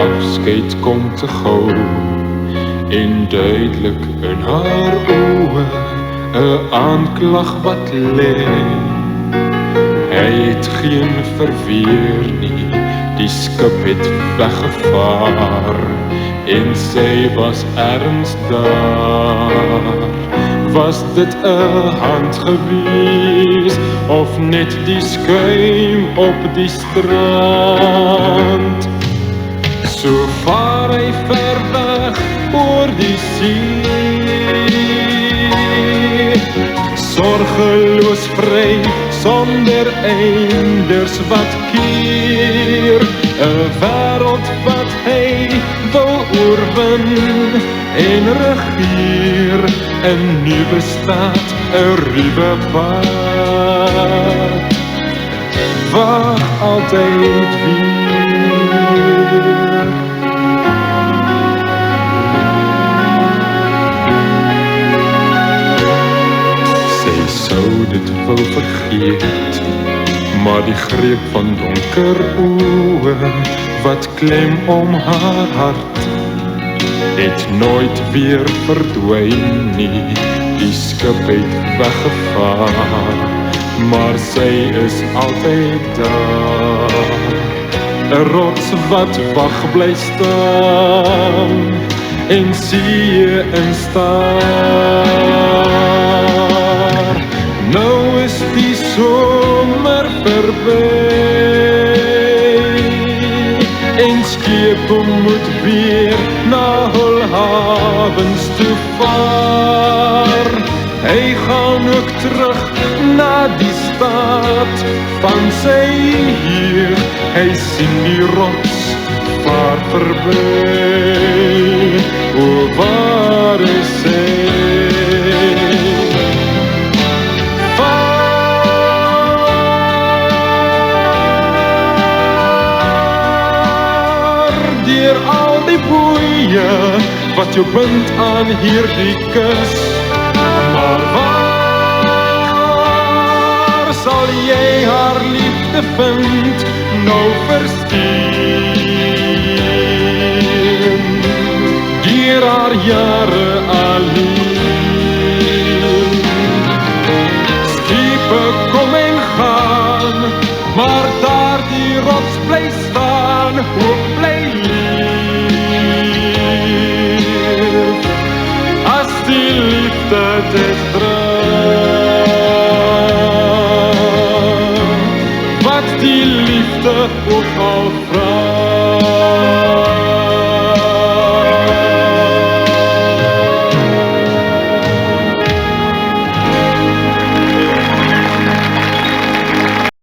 afskeid kom te gou en duidelik in haar oë 'n aanklag wat lê. Hy het geen verweer nie, die skip het weggevaar en sy was erns daar. Was dit 'n hand gewees of net die skuim op die strand? So vaar hy ver weg oor die see, sorgeloos vry, sonder einders wat keer. 'n wêreld wat hy wil oorwin en regeer, 'n nuwe staat, 'n ruwe pad, wag altyd weer. Sy sou dit wil vergeet, maar die greep van donker oë wat klem om haar hart het nooit weer verdwyn nie. Die skip het weggevaar, maar sy is altyd daar. 'n rots wat wag bly staan en see instaar. Nou is die somer verby en skepe moet weer na hul hawens toe vaar. Hy gaan ook terug na die stad van sy jeug. Hy sien die rots vaar verby. O, waar is hy? Deur al die boeie wat jou bind aan hierdie kus, maar waar sal jy haar liefde vind nou versteen? Deur haar jare alleen, skepe kom en gaan, maar daar die rots bly staan, hoop bly leef. As die liefde dit dra, wat die liefde ook al vra.